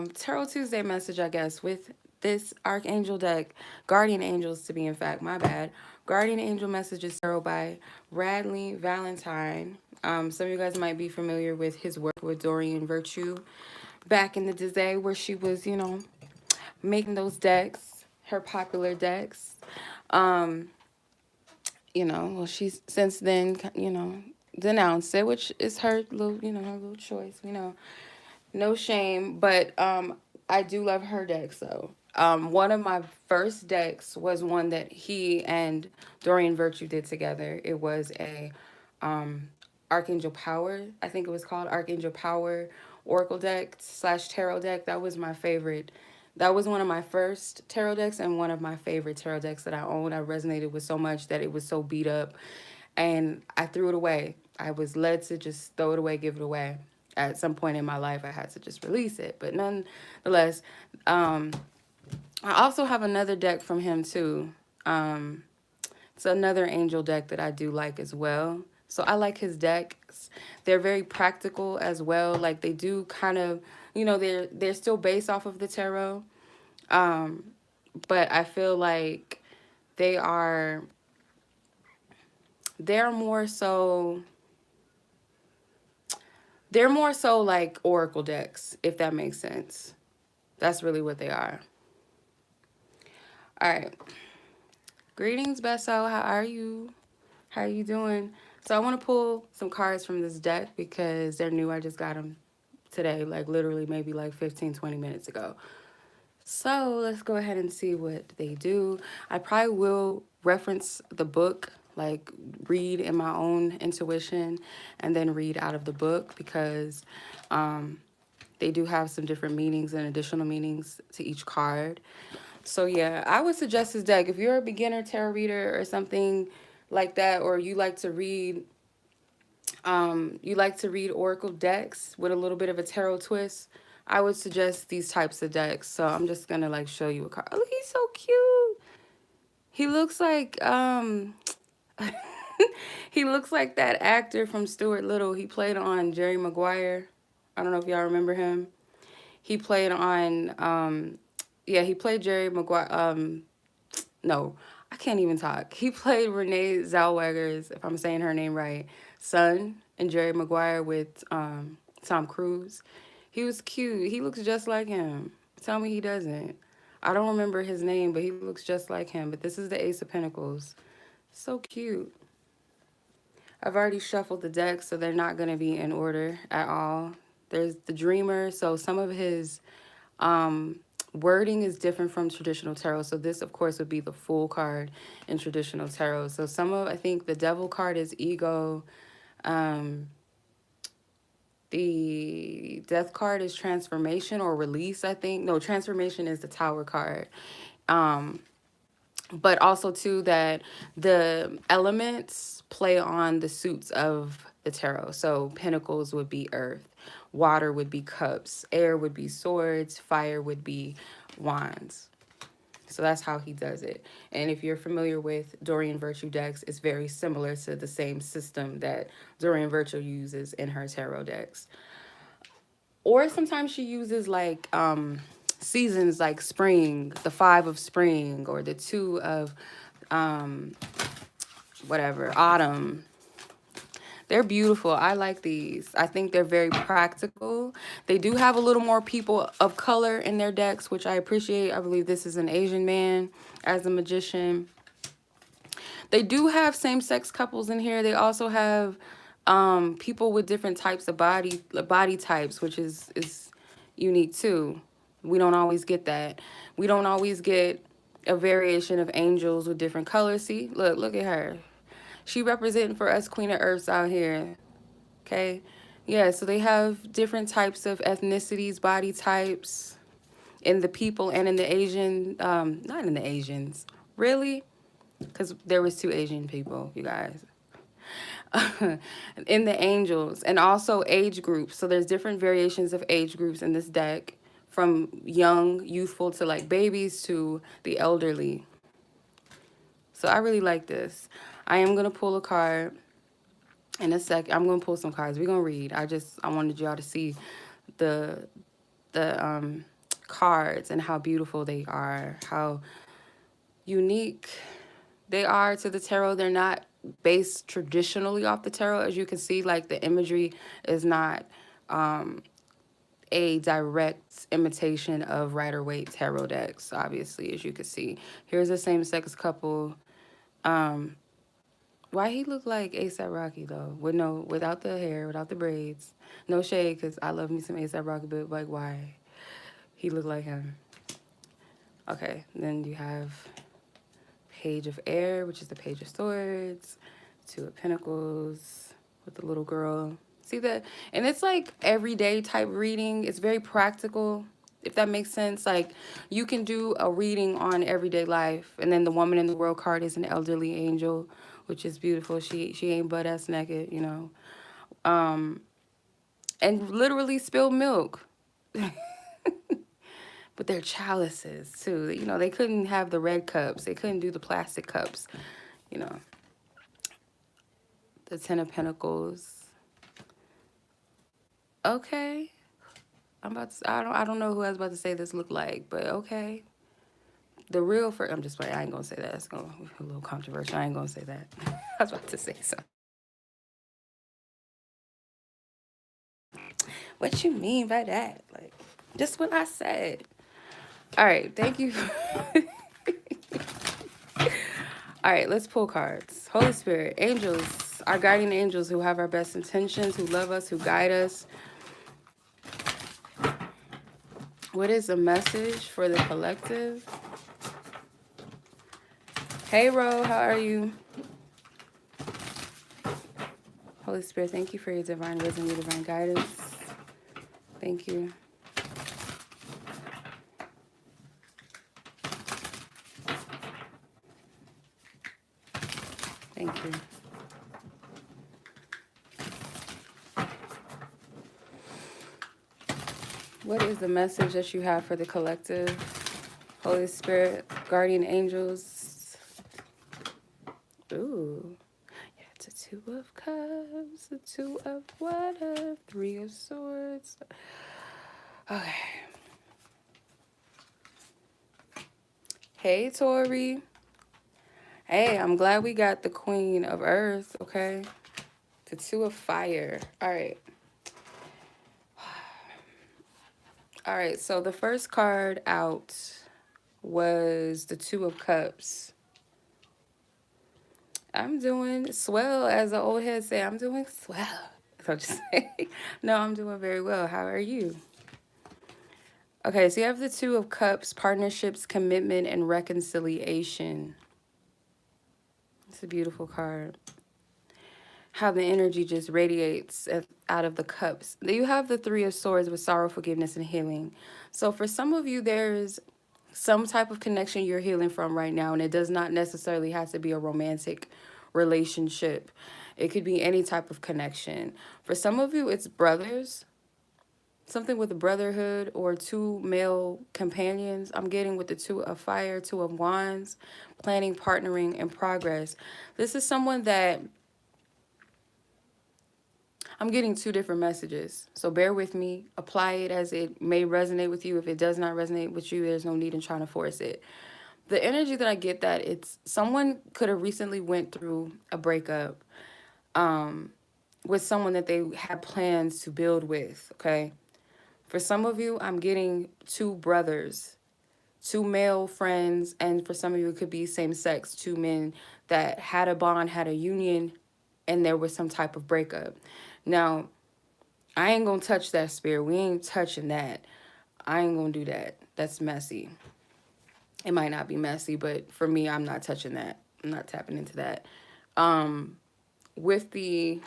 Tarot Tuesday message, I guess, with this Archangel deck, Guardian Angels to be in fact, my bad. Guardian Angel Messages Tarot by Radley Valentine. Some of you guys might be familiar with his work with Dorian Virtue back in the day where she was, making those decks, her popular decks. Um, well, she's since then, denounced it, which is her little, her little choice, no shame. But I do love her decks though. One of my first decks was one that he and Dorian Virtue did together. It was a um, Archangel Power, I think it was called Archangel Power Oracle deck slash tarot deck. That was my favorite. That was one of my first tarot decks and one of my favorite tarot decks that I owned. I resonated with so much that it was so beat up and I threw it away. I was led to just throw it away, give it away. At some point in my life, I had to just release it. But nonetheless, um, I also have another deck from him too. Um, it's another angel deck that I do like as well. So I like his decks. They're very practical as well. Like they do kind of, they're still based off of the tarot. Um, but I feel like they are they're more so they're more so like oracle decks, if that makes sense. That's really what they are. All right. Greetings, Besso. How are you? How are you doing? So I want to pull some cards from this deck because they're new. I just got them today, like literally maybe like 15, 20 minutes ago. So let's go ahead and see what they do. I probably will reference the book, like read in my own intuition and then read out of the book because they do have some different meanings and additional meanings to each card. So yeah, I would suggest this deck. If you're a beginner tarot reader or something like that, or you like to read oracle decks with a little bit of a tarot twist, I would suggest these types of decks. So I'm just gonna like show you a card. Oh, he's so cute. He looks like he looks like that actor from Stuart Little. He played on Jerry Maguire. I don't know if y'all remember him. He played on yeah, he played Jerry Maguire. No, I can't even talk. He played Renee Zellweger's, if I'm saying her name right, son in Jerry Maguire with Tom Cruise. He was cute. He looks just like him. Tell me he doesn't. I don't remember his name, but he looks just like him. But this is the Ace of Pentacles. So cute. I've already shuffled the decks, so they're not going to be in order at all. There's the Dreamer, so some of his wording is different from traditional tarot. So this, of course, would be the Fool card in traditional tarot. So I think the Devil card is ego. Um, the Death card is transformation or release, I think. No, transformation is the Tower card. Um, but also too that the elements play on the suits of the tarot. So pentacles would be earth, water would be cups, air would be swords, fire would be wands. So that's how he does it. And if you're familiar with Dorian Virtue decks, it's very similar to the same system that Dorian Virtue uses in her tarot decks. Or sometimes she uses like seasons like spring, the 5 of spring, or the 2 of um, whatever, autumn. They're beautiful. I like these. I think they're very practical. They do have a little more people of color in their decks, which I appreciate. I believe this is an Asian man as a magician. They do have same-sex couples in here. They also have people with different types of body types, which is unique too. We don't always get that. We don't always get a variation of angels with different colors. See, look at her. She representing for us Queen of Earths out here. Okay. Yeah, so they have different types of ethnicities, body types in the people and in the Asian, not in the Asians. Really? Because there was 2 Asian people, you guys. In the angels and also age groups. So there's different variations of age groups in this deck from young, youthful to like babies to the elderly. So I really like this. I am going to pull a card in a sec. I'm going to pull some cards. We're going to read. I wanted y'all to see the the cards and how beautiful they are, how unique they are to the tarot. They're not based traditionally off the tarot. As you can see, like the imagery is not a direct imitation of Rider-Waite tarot decks, obviously, as you can see. Here's a same-sex couple. Why he look like A$AP Rocky though? Without the hair, without the braids. No shade, because I love me some A$AP Rocky, but like why? He look like him. Okay, then you have Page of Air, which is the Page of Swords, Two of Pentacles with the little girl. See that? And it's like everyday type reading. It's very practical, if that makes sense. Like you can do a reading on everyday life. And then the Woman in the World card is an elderly angel, which is beautiful. She ain't butt ass naked, you know. And literally spill milk. But they're chalices too. You know, they couldn't have the red cups. They couldn't do the plastic cups, you know. The Ten of Pentacles. Okay. I don't know who I was about to say this looked like, but okay. The real first, I'm just playing. I ain't gonna say that. It's gonna be a little controversial. I ain't gonna say that. I was about to say something. What you mean by that? Like, just what I said. All right, thank you. All right, let's pull cards. Holy Spirit, angels, our guardian angels who have our best intentions, who love us, who guide us. What is the message for the collective? Hey, Ro, how are you? Holy Spirit, thank you for your divine wisdom, your divine guidance. Thank you. Thank you. What is the message that you have for the collective? Holy Spirit, guardian angels. Ooh. Yeah, it's a Two of Cups, a Two of Water, Three of Swords. Okay. Hey, Tori. Hey, I'm glad we got the Queen of Earth, okay? The Two of Fire. All right. All right, so the first card out was the Two of Cups. I'm doing swell, as the old head say. I'm doing swell. So just say, no, I'm doing very well. How are you? Okay, so you have the Two of Cups, partnerships, commitment, and reconciliation. It's a beautiful card. How the energy just radiates out of the cups. You have the Three of Swords with sorrow, forgiveness, and healing. So for some of you, there's some type of connection you're healing from right now, and it does not necessarily have to be a romantic relationship. It could be any type of connection. For some of you, it's brothers, something with a brotherhood or two male companions. I'm getting with the Two of Fire, Two of Wands, planning, partnering, and progress. This is someone that I'm getting two different messages. So bear with me. Apply it as it may resonate with you. If it does not resonate with you, there's no need in trying to force it. The energy that I get, that it's someone could have recently went through a breakup with someone that they had plans to build with, okay? For some of you, I'm getting two brothers, two male friends, and for some of you, it could be same sex, two men that had a bond, had a union, and there was some type of breakup. Now, I ain't gonna touch that spirit. We ain't touching that. I ain't gonna do that. That's messy. It might not be messy, but for me, I'm not touching that. I'm not tapping into that. With the...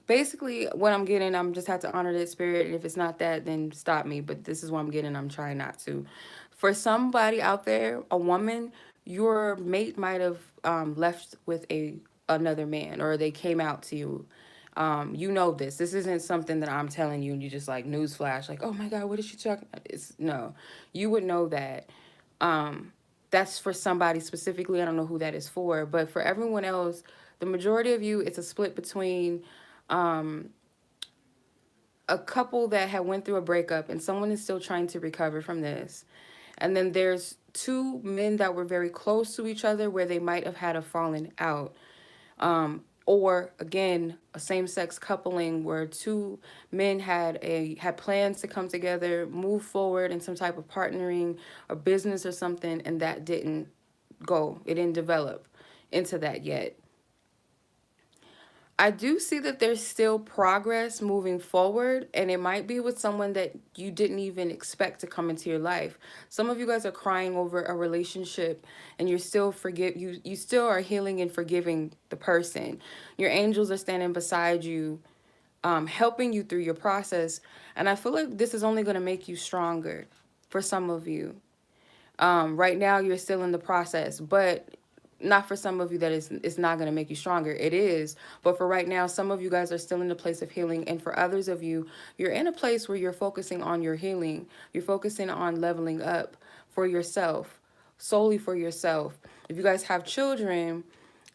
Basically, what I'm getting, I'm just have to honor that spirit. And if it's not that, then stop me. But this is what I'm getting. I'm trying not to. For somebody out there, a woman, your mate might have left with another man, or they came out to you. You know this. This isn't something that I'm telling you and you just like newsflash, like, oh my God, what is she talking about? It's no. You would know that. That's for somebody specifically. I don't know who that is for. But for everyone else, the majority of you, it's a split between a couple that had went through a breakup and someone is still trying to recover from this. And then there's two men that were very close to each other where they might have had a falling out. Or again, a same-sex coupling where two men had plans to come together, move forward in some type of partnering or business or something, and that didn't go. It didn't develop into that yet. I do see that there's still progress moving forward, and it might be with someone that you didn't even expect to come into your life. Some of you guys are crying over a relationship, and you're still you still are healing and forgiving the person. Your angels are standing beside you, helping you through your process, and I feel like this is only going to make you stronger for some of you. Right now, you're still in the process, but not for some of you that it's not going to make you stronger. It is, but for right now, some of you guys are still in the place of healing, and for others of you, you're in a place where you're focusing on your healing. You're focusing on leveling up for yourself, solely for yourself. If you guys have children,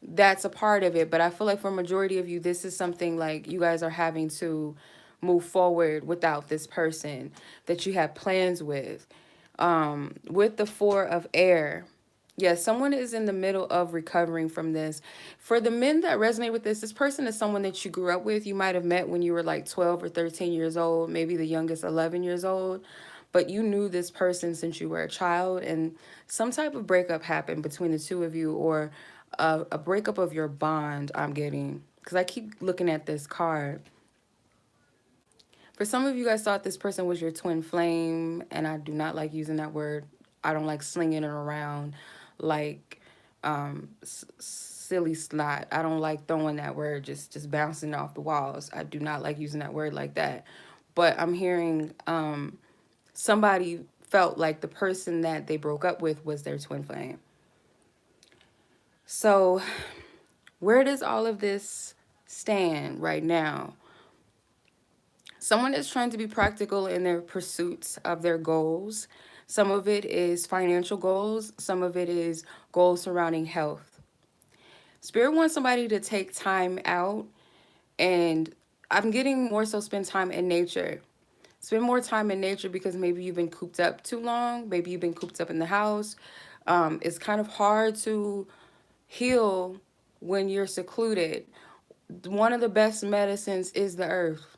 that's a part of it, but I feel like for a majority of you, this is something like you guys are having to move forward without this person that you have plans with. With the Four of Air, yes, someone is in the middle of recovering from this. For the men that resonate with this person is someone that you grew up with. You might have met when you were like 12 or 13 years old, maybe the youngest 11 years old. But you knew this person since you were a child, and some type of breakup happened between the two of you, or a breakup of your bond, I'm getting. Because I keep looking at this card. For some of you guys thought this person was your twin flame, and I do not like using that word. I don't like slinging it around like silly snot. I don't like throwing that word just bouncing off the walls. I do not like using that word like that. But I'm hearing somebody felt like the person that they broke up with was their twin flame. So where does all of this stand right now? Someone is trying to be practical in their pursuits of their goals. Some of it is financial goals. Some of it is goals surrounding health. Spirit wants somebody to take time out, and I'm getting more so spend time in nature. Spend more time in nature because maybe you've been cooped up too long. Maybe you've been cooped up in the house. It's kind of hard to heal when you're secluded. One of the best medicines is the earth,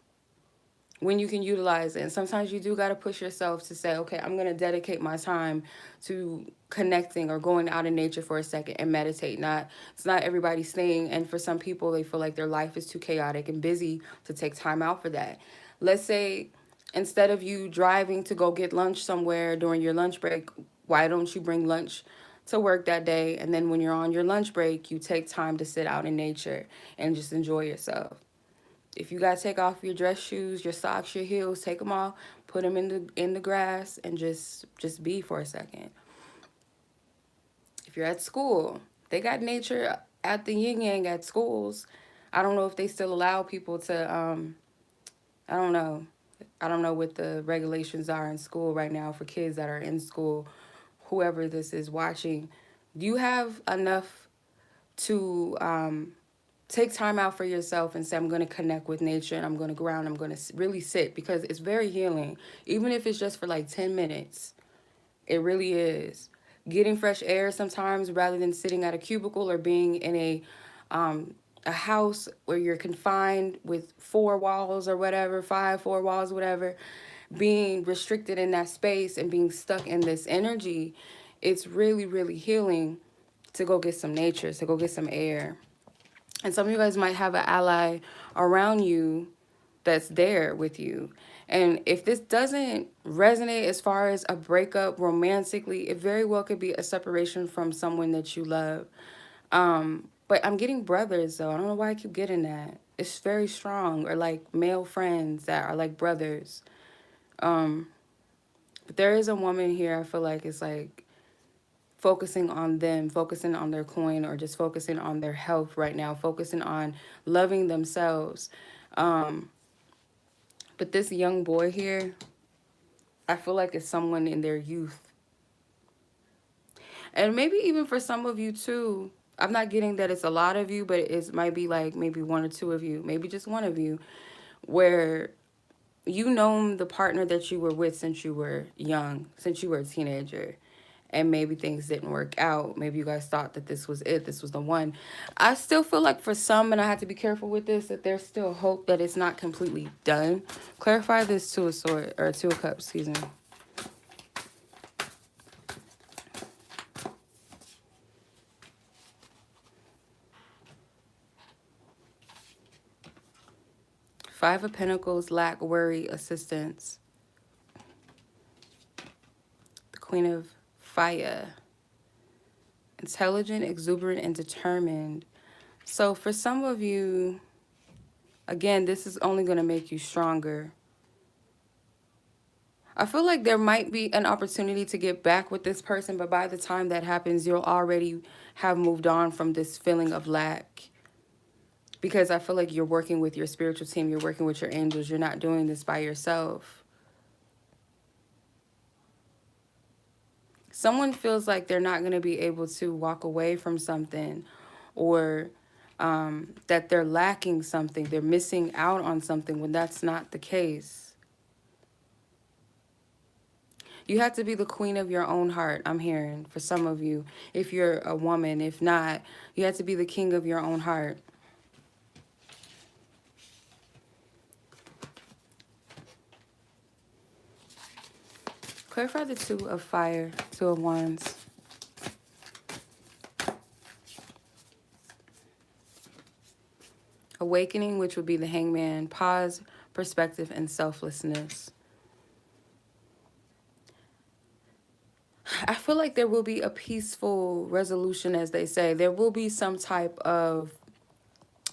when you can utilize it. And sometimes you do got to push yourself to say, okay, I'm going to dedicate my time to connecting or going out in nature for a second and meditate. It's not everybody's thing. And for some people, they feel like their life is too chaotic and busy to take time out for that. Let's say instead of you driving to go get lunch somewhere during your lunch break, why don't you bring lunch to work that day? And then when you're on your lunch break, you take time to sit out in nature and just enjoy yourself. If you gotta take off your dress shoes, your socks, your heels, take them off, put them in the grass, and just be for a second. If you're at school, they got nature at the yin yang at schools. I don't know if they still allow people to. I don't know. I don't know what the regulations are in school right now for kids that are in school. Whoever this is watching, do you have enough to take time out for yourself and say, I'm going to connect with nature and I'm going to ground. I'm going to really sit, because it's very healing. Even if it's just for like 10 minutes, it really is. Getting fresh air sometimes rather than sitting at a cubicle or being in a house where you're confined with four walls or whatever, four walls, whatever, being restricted in that space and being stuck in this energy, it's really, really healing to go get some nature, to go get some air. And some of you guys might have an ally around you that's there with you. And if this doesn't resonate as far as a breakup romantically, it very well could be a separation from someone that you love. But I'm getting brothers, though. I don't know why I keep getting that. It's very strong. Or like male friends that are like brothers. But there is a woman here, I feel like it's like focusing on them, focusing on their coin, or just focusing on their health right now, focusing on loving themselves. But this young boy here, I feel like it's someone in their youth. And maybe even for some of you too, I'm not getting that it's a lot of you, but it might be like maybe one or two of you, maybe just one of you, where you know the partner that you were with since you were young, since you were a teenager, and maybe things didn't work out. Maybe you guys thought that this was it, this was the one. I still feel like for some, and I have to be careful with this, that there's still hope that it's not completely done. Clarify this to a sword, or to a cup, excuse me. Five of Pentacles, lack, worry, assistance. The Queen of Fire. Intelligent, exuberant, and determined. So for some of you, again, this is only going to make you stronger. I feel like there might be an opportunity to get back with this person, but by the time that happens, you'll already have moved on from this feeling of lack. Because I feel like you're working with your spiritual team, you're working with your angels, you're not doing this by yourself. Someone feels like they're not going to be able to walk away from something, or that they're lacking something, they're missing out on something, when that's not the case. You have to be the queen of your own heart, I'm hearing, for some of you. If you're a woman, if not, you have to be the king of your own heart. Clarify the Two of Fire, Two of Wands. Awakening, which would be the Hangman. Pause, perspective, and selflessness. I feel like there will be a peaceful resolution, as they say. There will be some type of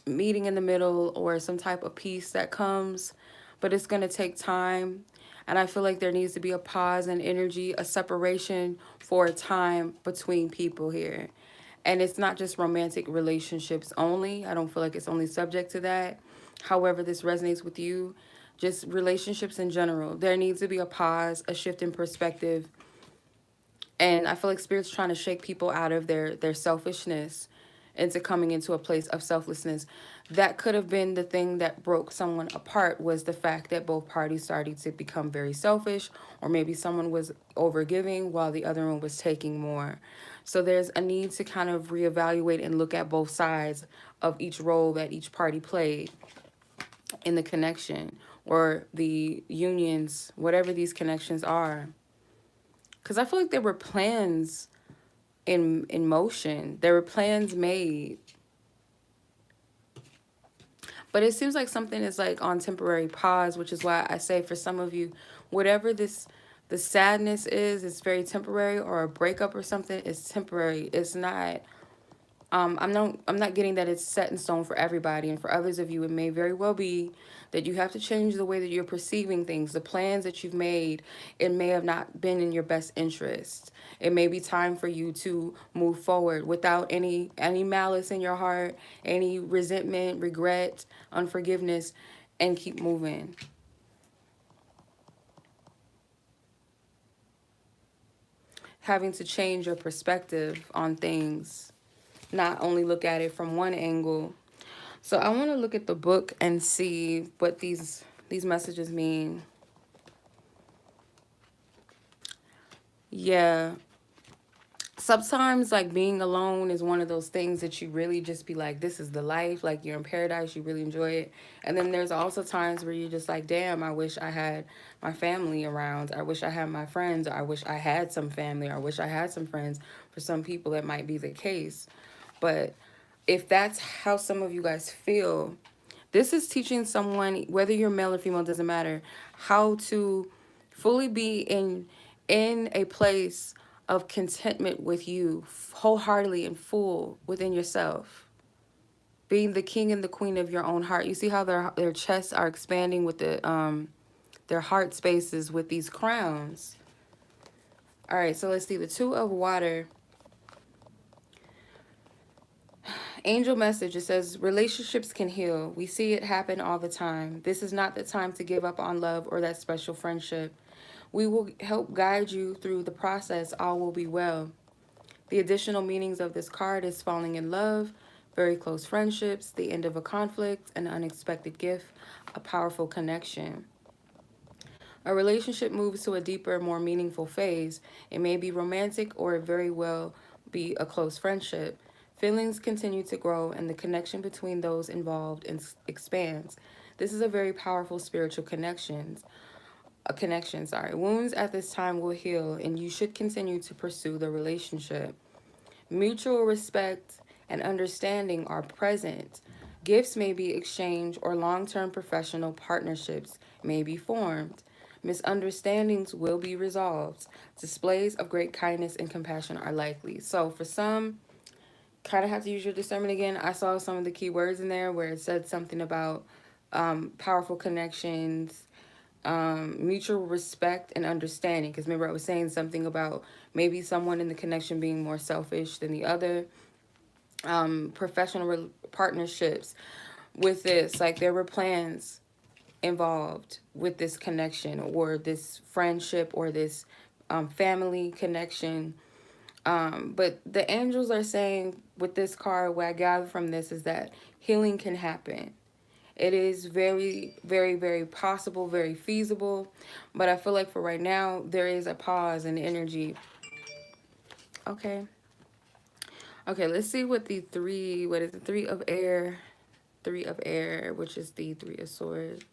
meeting in the middle, or some type of peace that comes, but it's going to take time. And I feel like there needs to be a pause and energy, a separation for a time between people here. And it's not just romantic relationships only. I don't feel like it's only subject to that. However, this resonates with you. Just relationships in general. There needs to be a pause, a shift in perspective. And I feel like Spirit's trying to shake people out of their selfishness into coming into a place of selflessness. That could have been the thing that broke someone apart, was the fact that both parties started to become very selfish, or maybe someone was overgiving while the other one was taking more. So there's a need to kind of reevaluate and look at both sides of each role that each party played in the connection, or the unions, whatever these connections are. Because I feel like there were plans in motion. There were plans made. But it seems like something is like on temporary pause, which is why I say for some of you, whatever the sadness is, it's very temporary, or a breakup or something is temporary. It's not I'm not getting that it's set in stone for everybody, and for others of you, it may very well be that you have to change the way that you're perceiving things. The plans that you've made, it may have not been in your best interest. It may be time for you to move forward without any malice in your heart, any resentment, regret, unforgiveness, and keep moving. Having to change your perspective on things, not only look at it from one angle. So I want to look at the book and see what these messages mean. Yeah. Sometimes, like, being alone is one of those things that you really just be like, this is the life. Like, you're in paradise. You really enjoy it. And then there's also times where you're just like, damn, I wish I had my family around. I wish I had my friends. Or I wish I had some family. Or I wish I had some friends. For some people, that might be the case. But if that's how some of you guys feel, this is teaching someone, whether you're male or female, doesn't matter, how to fully be in a place of contentment with you, wholeheartedly and full within yourself. Being the king and the queen of your own heart. You see how their chests are expanding with their heart spaces with these crowns. All right, so let's see. The Two of Water. Angel message, it says, relationships can heal. We see it happen all the time. This is not the time to give up on love or that special friendship. We will help guide you through the process. All will be well. The additional meanings of this card is falling in love, very close friendships, the end of a conflict, an unexpected gift, a powerful connection. A relationship moves to a deeper, more meaningful phase. It may be romantic or it very well be a close friendship. Feelings continue to grow and the connection between those involved expands. This is a very powerful spiritual a connection, sorry. Wounds at this time will heal and you should continue to pursue the relationship. Mutual respect and understanding are present. Gifts may be exchanged or long term professional partnerships may be formed. Misunderstandings will be resolved. Displays of great kindness and compassion are likely. So, for some, kind of have to use your discernment again. I saw some of the key words in there where it said something about powerful connections, mutual respect and understanding. Because remember, I was saying something about maybe someone in the connection being more selfish than the other. Professional partnerships with this, like there were plans involved with this connection or this friendship or this family connection. But the angels are saying with this card, what I gather from this is that healing can happen. It is very, very, very possible, very feasible. But I feel like for right now, there is a pause in energy. Okay. Okay, let's see what the three, what is it? Three of air, which is the Three of Swords.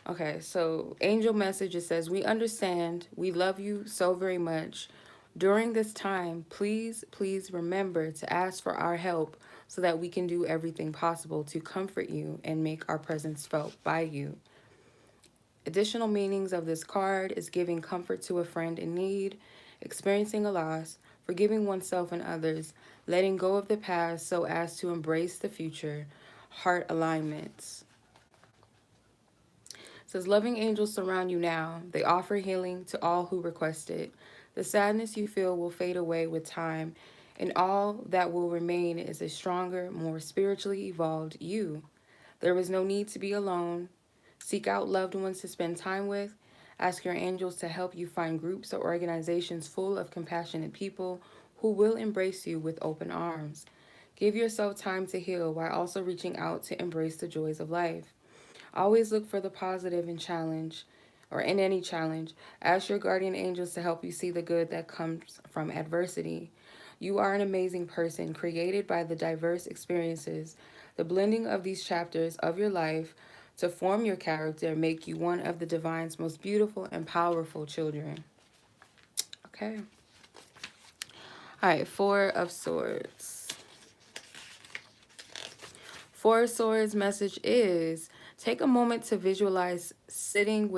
Okay, so angel message, it says, we understand, we love you so very much. During this time, please remember to ask for our help so that we can do everything possible to comfort you and make our presence felt by you. Additional meanings of this card is giving comfort to a friend in need, experiencing a loss, forgiving oneself and others, letting go of the past so as to embrace the future, heart alignments. It says, loving angels surround you now. They offer healing to all who request it. The sadness you feel will fade away with time, and all that will remain is a stronger, more spiritually evolved you. There is no need to be alone. Seek out loved ones to spend time with. Ask your angels to help you find groups or organizations full of compassionate people who will embrace you with open arms. Give yourself time to heal while also reaching out to embrace the joys of life. Always look for the positive in challenge or in any challenge. Ask your guardian angels to help you see the good that comes from adversity. You are an amazing person created by the diverse experiences. The blending of these chapters of your life to form your character make you one of the divine's most beautiful and powerful children. Okay. All right, Four of Swords. Four of Swords message is take a moment to visualize sitting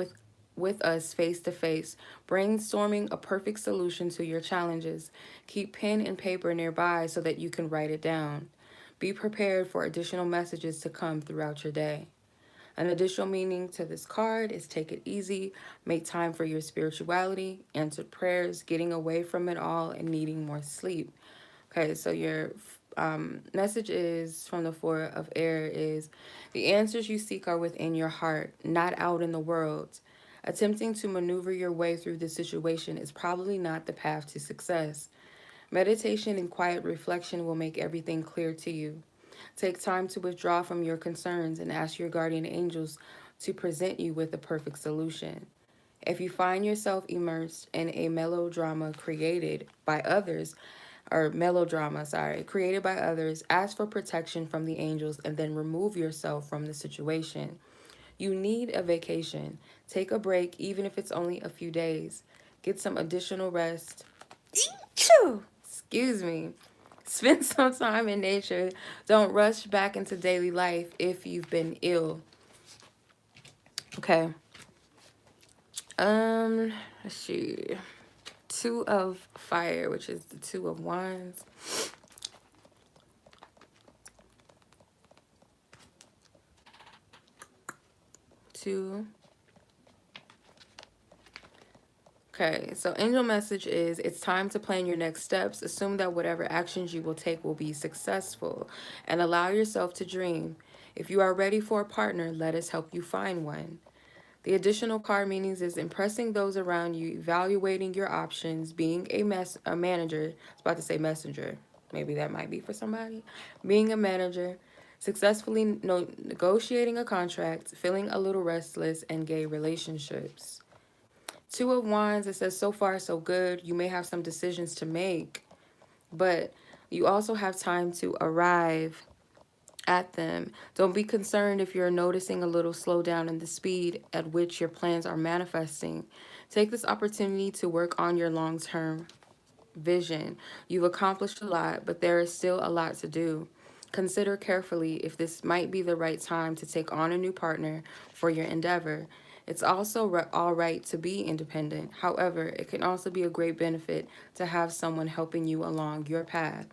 with us face to face, brainstorming a perfect solution to your challenges. Keep pen and paper nearby so that you can write it down. Be prepared for additional messages to come throughout your day. An additional meaning to this card is take it easy, make time for your spirituality, answered prayers, getting away from it all, and needing more sleep. Okay, so your message is from the Four of Air is the answers you seek are within your heart, not out in the world. Attempting to maneuver your way through the situation is probably not the path to success. Meditation and quiet reflection will make everything clear to you. Take time to withdraw from your concerns and ask your guardian angels to present you with the perfect solution. If you find yourself immersed in a melodrama created by others, created by others, ask for protection from the angels and then remove yourself from the situation. You need a vacation. Take a break, even if it's only a few days. Get some additional rest. Excuse me. Spend some time in nature. Don't rush back into daily life if you've been ill. Okay. Let's see. Two of Fire, which is the Two of Wands. Two. Okay, so angel message is it's time to plan your next steps. Assume that whatever actions you will take will be successful and allow yourself to dream. If you are ready for a partner, let us help you find one. The additional card meanings is impressing those around you, evaluating your options, being a manager. I was about to say messenger. Maybe that might be for somebody. Being a manager, successfully negotiating a contract, feeling a little restless, and gay relationships. Two of Wands, it says so far so good. You may have some decisions to make, but you also have time to arrive at them. Don't be concerned if you're noticing a little slowdown in the speed at which your plans are manifesting. Take this opportunity to work on your long-term vision. You've accomplished a lot, but there is still a lot to do. Consider carefully if this might be the right time to take on a new partner for your endeavor. It's also all right to be independent. However, it can also be a great benefit to have someone helping you along your path.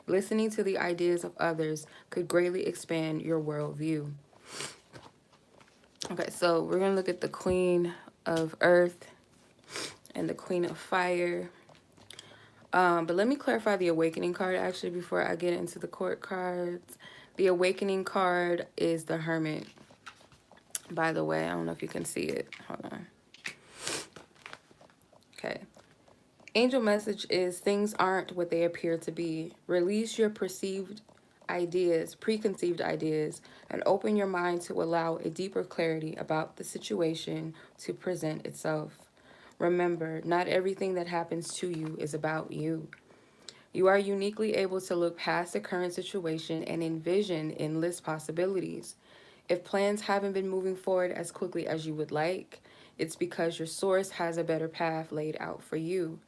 Listening to the ideas of others could greatly expand your worldview. Okay, so we're going to look at the Queen of Earth and the Queen of Fire. But let me clarify the Awakening card actually before I get into the Court cards. The Awakening card is the Hermit. By the way, I don't know if you can see it. Hold on. Okay. Angel message is things aren't what they appear to be. Release your preconceived ideas, and open your mind to allow a deeper clarity about the situation to present itself. Remember, not everything that happens to you is about you. You are uniquely able to look past the current situation and envision endless possibilities. If plans haven't been moving forward as quickly as you would like, it's because your source has a better path laid out for you.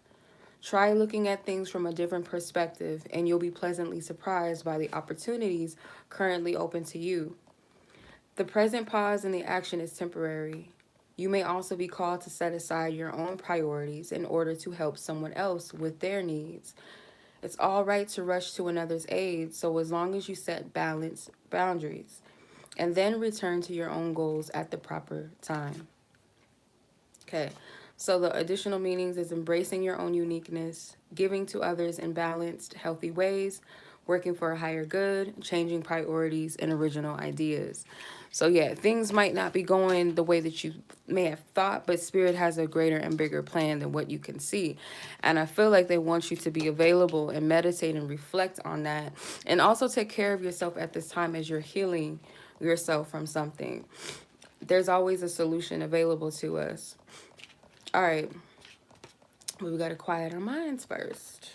Try looking at things from a different perspective, and you'll be pleasantly surprised by the opportunities currently open to you. The present pause in the action is temporary. You may also be called to set aside your own priorities in order to help someone else with their needs. It's all right to rush to another's aid, so as long as you set balanced boundaries, and then return to your own goals at the proper time. Okay, so the additional meanings is embracing your own uniqueness, giving to others in balanced, healthy ways, working for a higher good, changing priorities, and original ideas. So yeah, things might not be going the way that you may have thought, but Spirit has a greater and bigger plan than what you can see. And I feel like they want you to be available and meditate and reflect on that. And also take care of yourself at this time as you're healing yourself from something. There's always a solution available to us. All right, we got to quiet our minds first.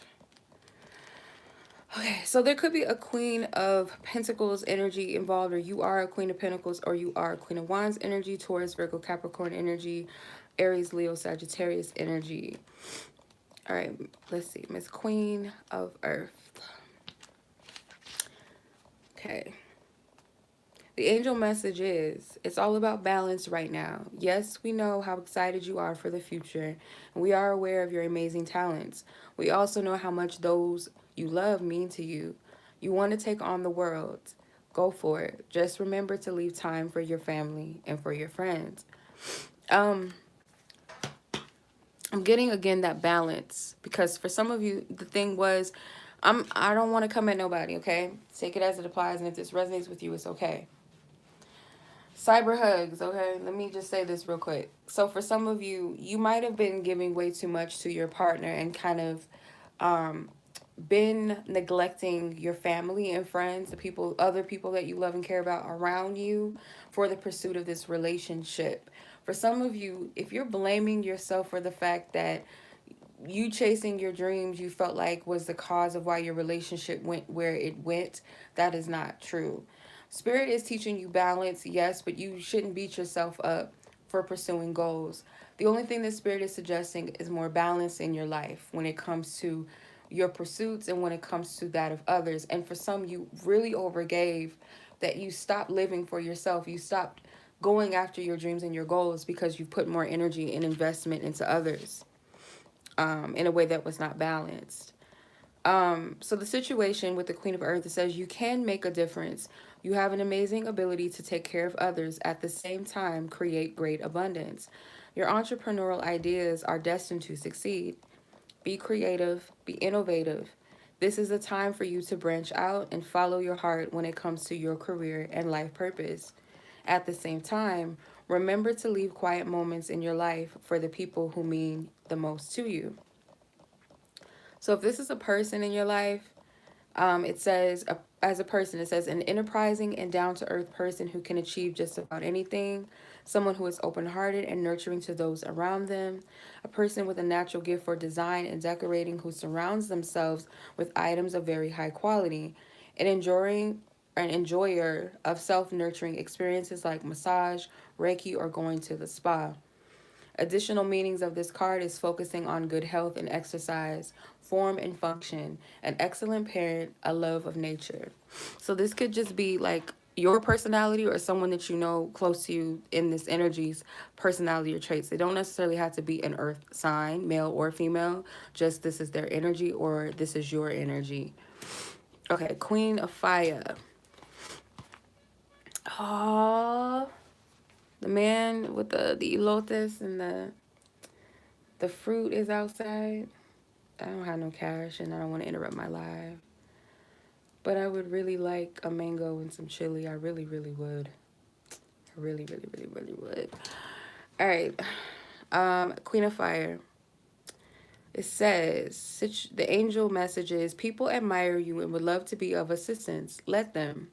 Okay, so there could be a Queen of Pentacles energy involved, or you are a Queen of Pentacles, or you are a Queen of Wands energy, Taurus, Virgo, Capricorn energy, Aries, Leo, Sagittarius energy. All right, let's see. Miss Queen of Earth. Okay. The angel message is, it's all about balance right now. Yes, we know how excited you are for the future, and we are aware of your amazing talents. We also know how much those you love mean to you. You want to take on the world. Go for it. Just remember to leave time for your family and for your friends. I'm getting again that balance because for some of you, the thing was, I don't want to come at nobody, okay? Take it as it applies, and if this resonates with you, it's okay. Cyber hugs, okay? Let me just say this real quick. So for some of you, you might have been giving way too much to your partner and kind of been neglecting your family and friends, the people, other people that you love and care about around you for the pursuit of this relationship. For some of you, if you're blaming yourself for the fact that you chasing your dreams you felt like was the cause of why your relationship went where it went, that is not true. Spirit is teaching you balance, yes, but you shouldn't beat yourself up for pursuing goals. The only thing that Spirit is suggesting is more balance in your life when it comes to your pursuits and when it comes to that of others. And for some, you really overgave, that you stopped living for yourself. You stopped going after your dreams and your goals because you put more energy and investment into others in a way that was not balanced. So the situation with the Queen of Earth, it says you can make a difference. You have an amazing ability to take care of others, at the same time create great abundance. Your entrepreneurial ideas are destined to succeed. Be creative, be innovative. This is a time for you to branch out and follow your heart when it comes to your career and life purpose. At the same time, remember to leave quiet moments in your life for the people who mean the most to you. So if this is a person in your life, it says as a person, it says an enterprising and down-to-earth person who can achieve just about anything, someone who is open-hearted and nurturing to those around them, a person with a natural gift for design and decorating who surrounds themselves with items of very high quality, an enjoyer of self-nurturing experiences like massage, Reiki, or going to the spa. Additional meanings of this card is focusing on good health and exercise, form and function, an excellent parent, a love of nature. So this could just be like your personality or someone that you know close to you in this energy's personality or traits. They don't necessarily have to be an earth sign, male or female. Just this is their energy or this is your energy. Okay, Queen of Fire. Oh, the man with the elotes and the fruit is outside. I don't have no cash and I don't want to interrupt my live. But I would really like a mango and some chili. I really, really would. I really, really, really, really would. All right. Queen of Fire. It says, the angel message is, people admire you and would love to be of assistance. Let them.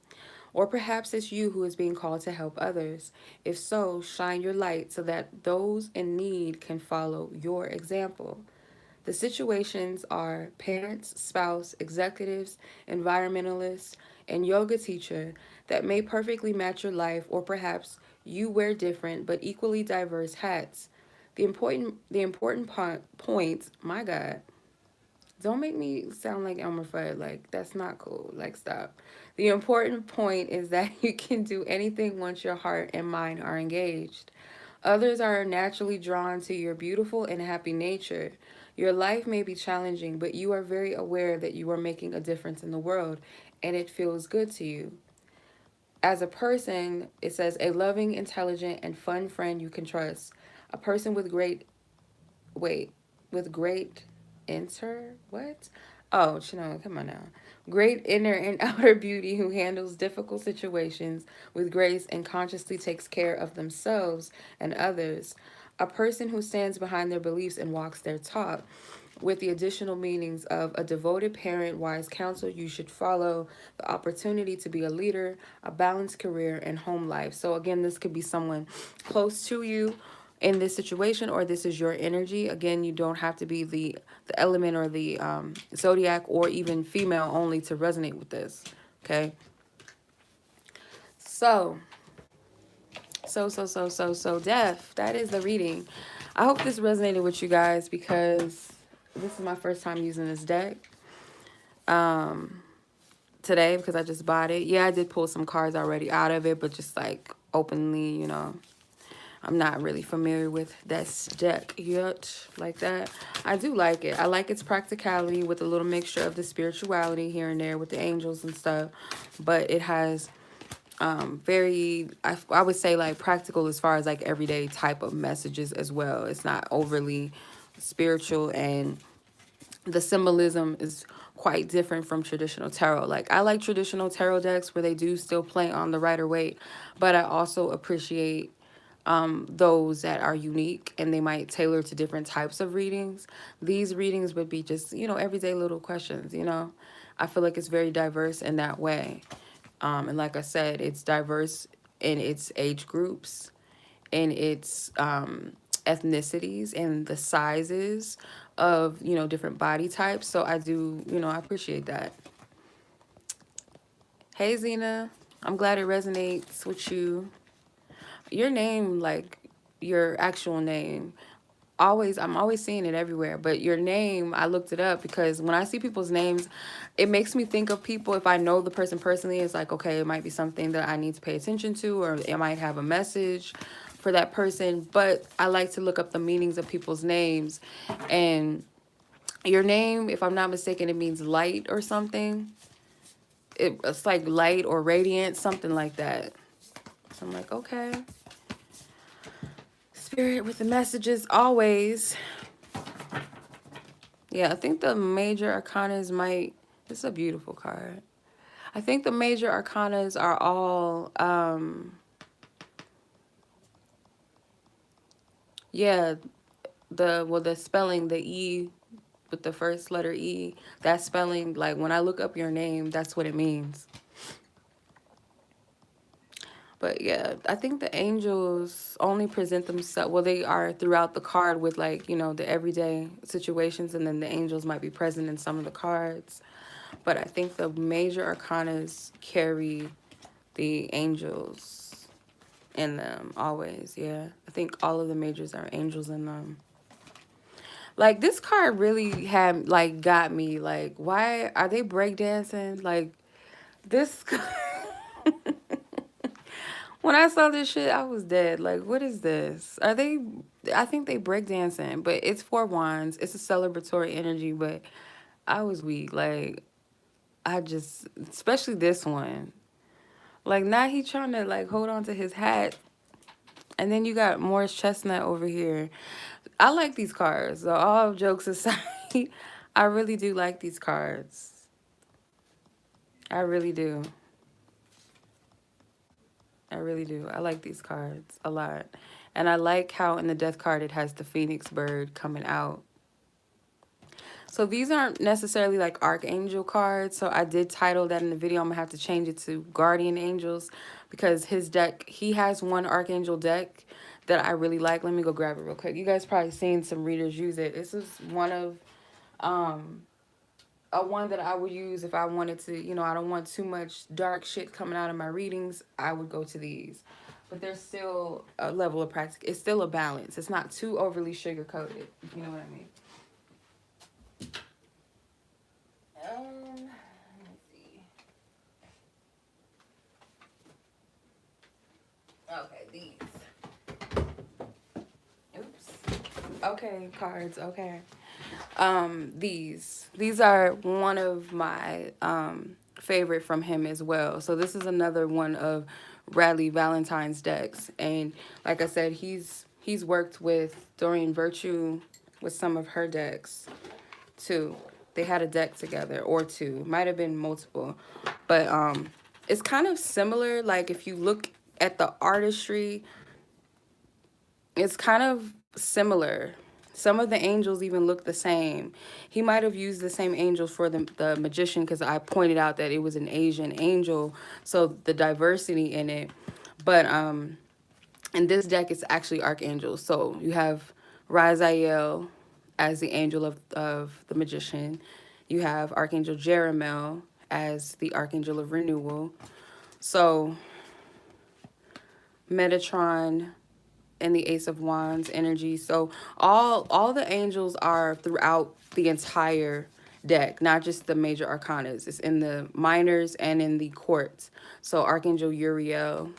Or perhaps it's you who is being called to help others. If so, shine your light so that those in need can follow your example. The situations are parents, spouse, executives, environmentalists, and yoga teacher that may perfectly match your life, or perhaps you wear different but equally diverse hats. The important point, my God, don't make me sound like Elmer Fudd. Like, that's not cool. Like, stop. The important point is that you can do anything once your heart and mind are engaged. Others are naturally drawn to your beautiful and happy nature. Your life may be challenging, but you are very aware that you are making a difference in the world, and it feels good to you. As a person, it says a loving, intelligent, and fun friend you can trust. A person with great, wait, with great what? Oh, come on now. Great inner and outer beauty who handles difficult situations with grace and consciously takes care of themselves and others. A person who stands behind their beliefs and walks their talk, with the additional meanings of a devoted parent, wise counsel you should follow, the opportunity to be a leader, a balanced career, and home life. So, again, this could be someone close to you in this situation, or this is your energy. Again, you don't have to be the element or the zodiac or even female only to resonate with this. Okay. So Def, that is the reading. I hope this resonated with you guys because this is my first time using this deck today because I just bought it. Yeah, I did pull some cards already out of it, but just like openly, I'm not really familiar with that deck yet like that. I do like it. I like its practicality with a little mixture of the spirituality here and there with the angels and stuff. But it has I would say like practical as far as like everyday type of messages as well. It's not overly spiritual, and the symbolism is quite different from traditional tarot. Like, I like traditional tarot decks where they do still play on the Rider Waite, but I also appreciate those that are unique and they might tailor to different types of readings. These readings would be just, everyday little questions. I feel like it's very diverse in that way. And like I said, it's diverse in its age groups, in its ethnicities, and the sizes of, different body types. So I do, I appreciate that. Hey, Zena. I'm glad it resonates with you. Your name, like your actual name, I'm always seeing it everywhere, but your name, I looked it up because when I see people's names, it makes me think of people. If I know the person personally, it's like, okay, it might be something that I need to pay attention to, or it might have a message for that person. But I like to look up the meanings of people's names. And your name, if I'm not mistaken, it means light or something. It's like light or radiant, something like that. So I'm like, okay. Spirit with the messages always. Yeah, I think the major arcanas might... This is a beautiful card. I think the major arcanas are all... yeah, the spelling, the E with the first letter E, that spelling, like when I look up your name, that's what it means. But yeah, I think the angels only present themselves, well, they are throughout the card with like, the everyday situations, and then the angels might be present in some of the cards. But I think the major arcanas carry the angels in them always. Yeah, I think all of the majors are angels in them. Like this card really had like got me like, why are they breakdancing? Like this when I saw this shit, I was dead. Like, what is this? Are they I think they breakdancing, but it's four wands. It's a celebratory energy, but I was weak. Like I just, especially this one. Like now he trying to like hold on to his hat. And then you got Morris Chestnut over here. I like these cards. So all jokes aside, I really do like these cards. I really do. I really do. I like these cards a lot. And I like how in the death card it has the phoenix bird coming out. So these aren't necessarily like archangel cards. So I did title that in the video. I'm going to have to change it to guardian angels because his deck, he has one archangel deck that I really like. Let me go grab it real quick. You guys probably seen some readers use it. This is one of a one that I would use if I wanted to, I don't want too much dark shit coming out of my readings. I would go to these. But there's still a level of practice. It's still a balance. It's not too overly sugar coated, if you know what I mean. Let's see. Okay, these. Oops. Okay, cards. Okay. These are one of my favorite from him as well. So this is another one of Radleigh Valentine's decks, and like I said, he's worked with Doreen Virtue with some of her decks too. They had a deck together or two, might have been multiple, but it's kind of similar. Like if you look at the artistry, it's kind of similar. Some of the angels even look the same. He might have used the same angels for the magician because I pointed out that it was an Asian angel, so the diversity in it. But in this deck, it's actually archangels. So you have Raziel as the angel of the magician. You have Archangel Jeremiel as the archangel of renewal. So Metatron and the Ace of Wands energy. So all the angels are throughout the entire deck, not just the major arcanas. It's in the minors and in the courts. So Archangel Uriel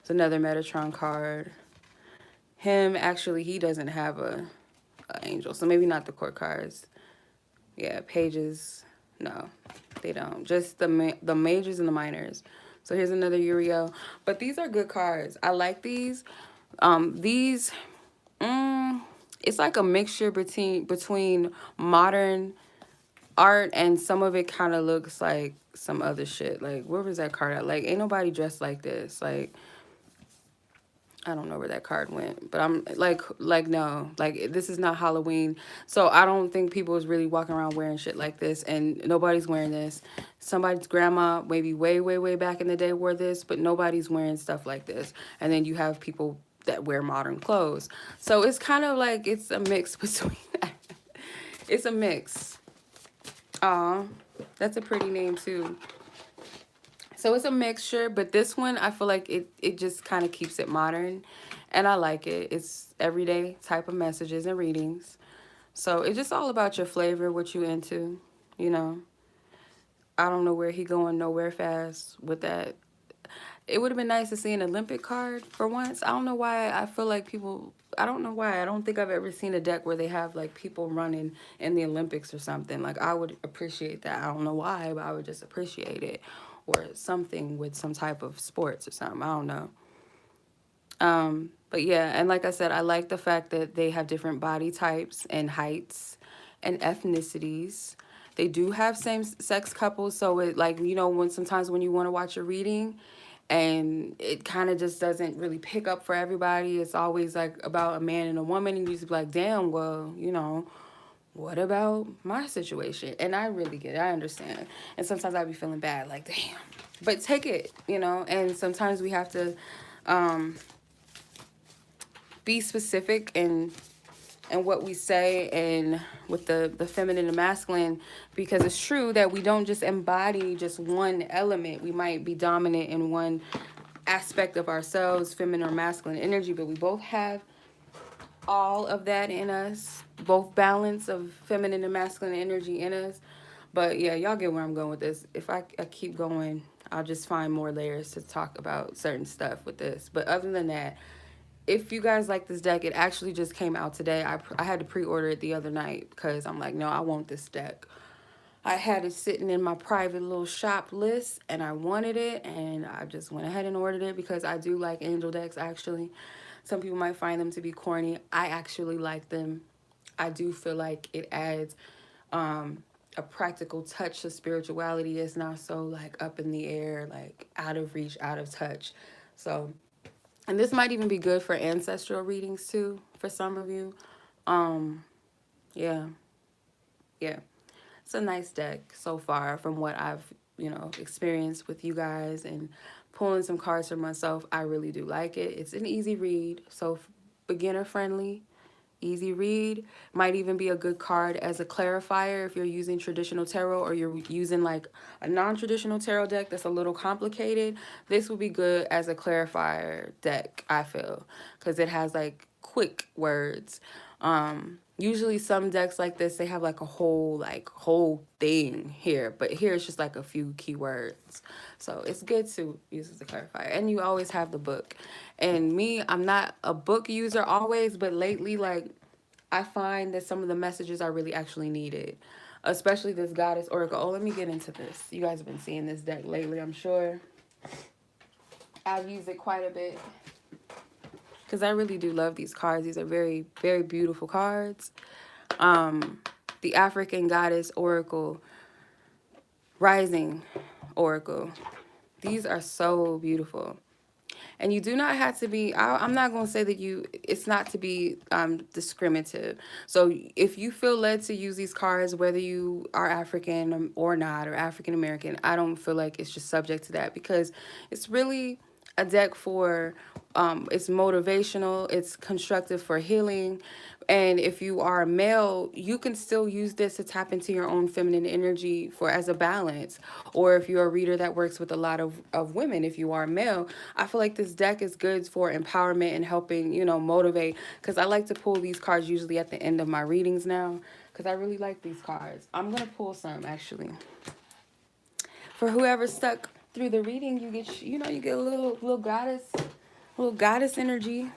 is another Metatron card. Him, actually, he doesn't have a angel, so maybe not the court cards. Yeah, pages, no, they don't. Just the majors and the minors. So here's another Uriel. But these are good cards. I like these. These, it's like a mixture between modern art and some of it kind of looks like some other shit. Like, where was that card at? Like, ain't nobody dressed like this. Like, I don't know where that card went, but I'm like, no, like this is not Halloween. So I don't think people is really walking around wearing shit like this, and nobody's wearing this. Somebody's grandma, maybe way, way, way back in the day wore this, but nobody's wearing stuff like this. And then you have people that wear modern clothes. So it's kind of like, it's a mix between that. It's a mix. Aw, that's a pretty name too. So it's a mixture, but this one, I feel like it just kind of keeps it modern, and I like it. It's everyday type of messages and readings. So it's just all about your flavor, what you into, you know. I don't know where he going nowhere fast with that. It would have been nice to see an Olympic card for once. I don't know why I feel like people, I don't know why. I don't think I've ever seen a deck where they have like people running in the Olympics or something. Like I would appreciate that. I don't know why, but I would just appreciate it. Or something with some type of sports or something. I don't know. But yeah, and like I said, I like the fact that they have different body types and heights and ethnicities. They do have same-sex couples, so it like, when sometimes when you want to watch a reading and it kind of just doesn't really pick up for everybody. It's always like about a man and a woman, and you just be like, damn, well, what about my situation? And I really get it. I understand. And sometimes I'd be feeling bad, like, damn. But take it, you know, and sometimes we have to um, be specific and what we say and with the feminine and masculine, because it's true that we don't just embody just one element. We might be dominant in one aspect of ourselves, feminine or masculine energy, but we both have all of that in us, both balance of feminine and masculine energy in us. But yeah, y'all get where I'm going with this. If I keep going, I'll just find more layers to talk about certain stuff with this. But other than that, if you guys like this deck, it actually just came out today. I had to pre-order it the other night because I'm like, no, I want this deck. I had it sitting in my private little shop list and I wanted it, and I just went ahead and ordered it because I do like angel decks actually. Some people might find them to be corny. I actually like them. I do feel like it adds a practical touch to spirituality. It's not so like up in the air, like out of reach, out of touch. So, and this might even be good for ancestral readings too for some of you. Um, yeah, yeah. It's a nice deck so far from what I've, you know, experienced with you guys and pulling some cards for myself. I really do like it. It's an easy read, so beginner friendly, easy read. Might even be a good card as a clarifier if you're using traditional tarot or you're using like a non-traditional tarot deck that's a little complicated. This would be good as a clarifier deck, I feel, because it has like quick words. Usually some decks like this, they have like a whole thing here, but here it's just like a few keywords. So it's good to use as a clarifier. And you always have the book. And me, I'm not a book user always, but lately, like, I find that some of the messages are really actually needed, especially this Goddess Oracle. Oh, let me get into this. You guys have been seeing this deck lately, I'm sure. I've used it quite a bit because I really do love these cards. These are very, very beautiful cards. The African Goddess Oracle, Rising Oracle. These are so beautiful. And you do not have to be, I'm not going to say that it's not to be discriminative. So if you feel led to use these cards, whether you are African or not, or African American, I don't feel like it's just subject to that, because it's really a deck for, it's motivational, it's constructive for healing. And if you are a male, you can still use this to tap into your own feminine energy for as a balance. Or if you're a reader that works with a lot of women, if you are a male, I feel like this deck is good for empowerment and helping, you know, motivate. Because I like to pull these cards usually at the end of my readings now, because I really like these cards. I'm going to pull some actually. For whoever stuck through the reading, you get, you know, you get a little goddess energy.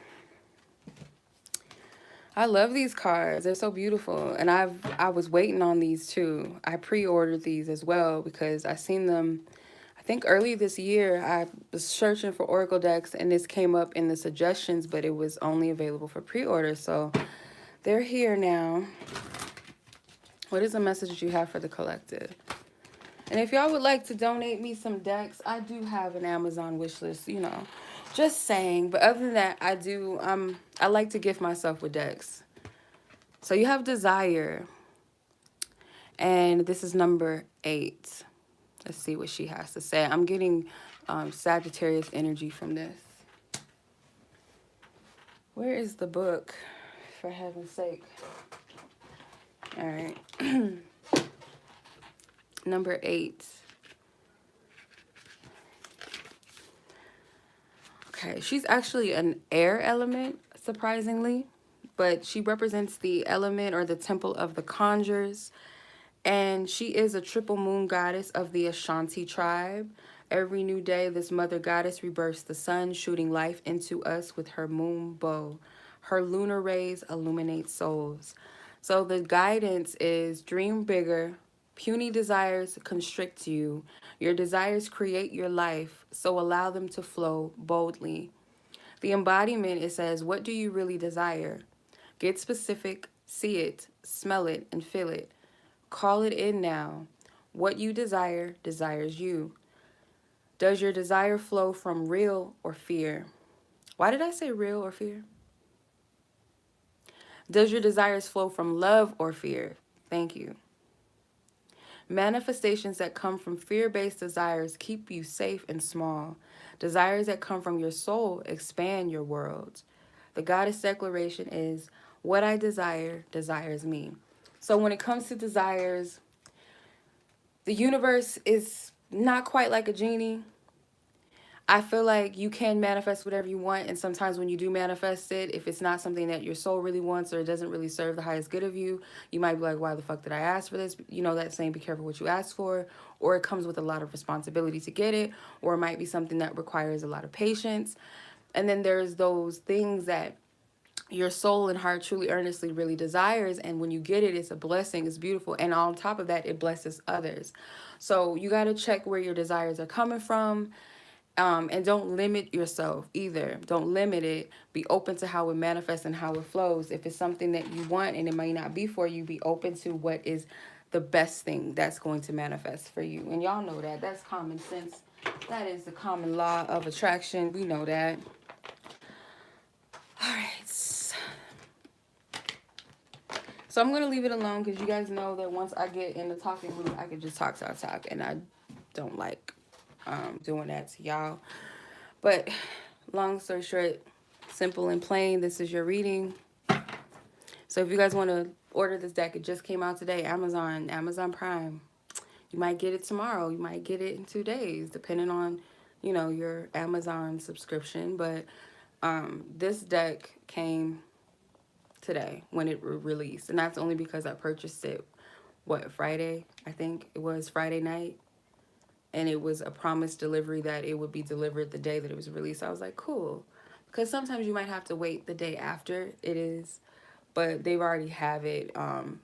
I love these cards. They're so beautiful. And I was waiting on these too. I pre-ordered these as well because I seen them, I think early this year. I was searching for Oracle decks and this came up in the suggestions, but it was only available for pre-order. So they're here now. What is the message you have for the collective? And if y'all would like to donate me some decks, I do have an Amazon wish list, you know. Just saying. But other than that, I like to gift myself with decks. So you have Desire. And this is number 8. Let's see what she has to say. I'm getting Sagittarius energy from this. Where is the book? For heaven's sake. All right. Number 8. Okay, she's actually an air element, surprisingly, but she represents the element or the temple of the conjures, and she is a triple moon goddess of the Ashanti tribe. Every new day, this mother goddess rebirths the sun, shooting life into us with her moon bow. Her lunar rays illuminate souls. So the guidance is dream bigger. Puny desires constrict you. Your desires create your life, so allow them to flow boldly. The embodiment, it says, what do you really desire? Get specific, see it, smell it, and feel it. Call it in now. What you desire desires you. Does your desire flow from real or fear? Why did I say real or fear? Does your desires flow from love or fear? Thank you. Manifestations that come from fear based desires keep you safe and small. Desires that come from your soul expand your world. The goddess declaration is what I desire desires me. So when it comes to desires, the universe is not quite like a genie. I feel like you can manifest whatever you want, and sometimes when you do manifest it, if it's not something that your soul really wants or it doesn't really serve the highest good of you, you might be like, why the fuck did I ask for this? You know, that saying, be careful what you ask for, or it comes with a lot of responsibility to get it, or it might be something that requires a lot of patience. And then there's those things that your soul and heart truly earnestly really desires, and when you get it, it's a blessing, it's beautiful, and on top of that, it blesses others. So you got to check where your desires are coming from, and don't limit yourself either. Don't limit it. Be open to how it manifests and how it flows. If it's something that you want and it might not be for you, be open to what is the best thing that's going to manifest for you. And y'all know that. That's common sense. That is the common law of attraction. We know that. All right. So I'm going to leave it alone because you guys know that once I get in the talking mood, I can just talk. And I don't like doing that to y'all. But long story short, simple and plain, this is your reading. So if you guys want to order this deck, it just came out today. Amazon Prime. You might get it tomorrow. You might get it in 2 days, depending on, you know, your Amazon subscription. But this deck came today when it released. And that's only because I purchased it, Friday? I think it was Friday night. And it was a promised delivery that it would be delivered the day that it was released. I was like, cool. Because sometimes you might have to wait the day after it is. But they've already have it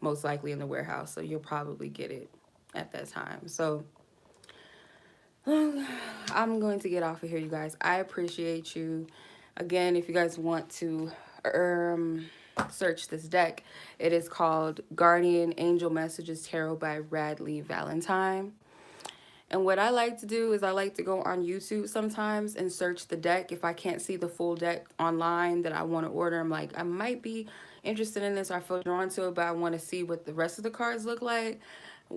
most likely in the warehouse. So you'll probably get it at that time. So I'm going to get off of here, you guys. I appreciate you. Again, if you guys want to search this deck, it is called Guardian Angel Messages Tarot by Radleigh Valentine. And what I like to do is I like to go on YouTube sometimes and search the deck. If I can't see the full deck online that I want to order, I'm like, I might be interested in this or I feel drawn to it, but I want to see what the rest of the cards look like.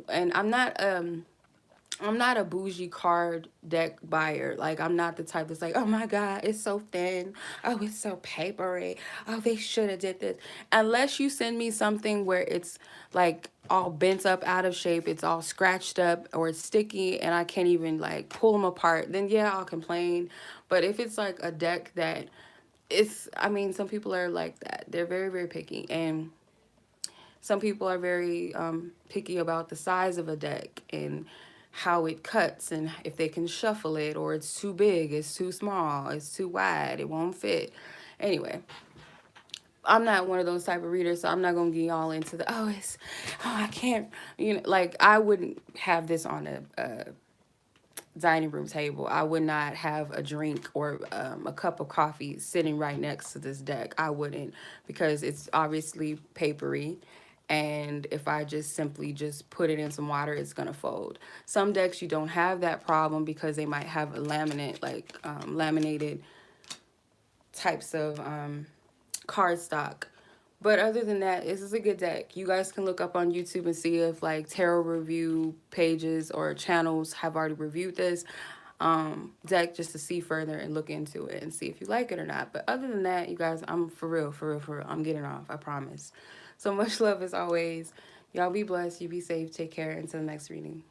And I'm not a bougie card deck buyer. Like, I'm not the type that's like, oh my God, it's so thin. Oh, it's so papery. Oh, they should have did this. Unless you send me something where it's like all bent up out of shape, it's all scratched up or it's sticky and I can't even like pull them apart, then yeah, I'll complain. But if it's like a deck that I mean, some people are like that. They're very, very picky. And some people are very picky about the size of a deck and how it cuts and if they can shuffle it or it's too big, it's too small, it's too wide, it won't fit. Anyway, I'm not one of those type of readers, so I'm not gonna get all into the I can't, you know, like I wouldn't have this on a dining room table. I would not have a drink or a cup of coffee sitting right next to this deck. I wouldn't, because it's obviously papery. And if I just simply just put it in some water, it's going to fold. Some decks you don't have that problem because they might have a laminate, like laminated types of cardstock. But other than that, this is a good deck. You guys can look up on YouTube and see if like tarot review pages or channels have already reviewed this deck just to see further and look into it and see if you like it or not. But other than that, you guys, I'm for real. I'm getting off. I promise. So much love as always. Y'all be blessed. You be safe. Take care. Until the next reading.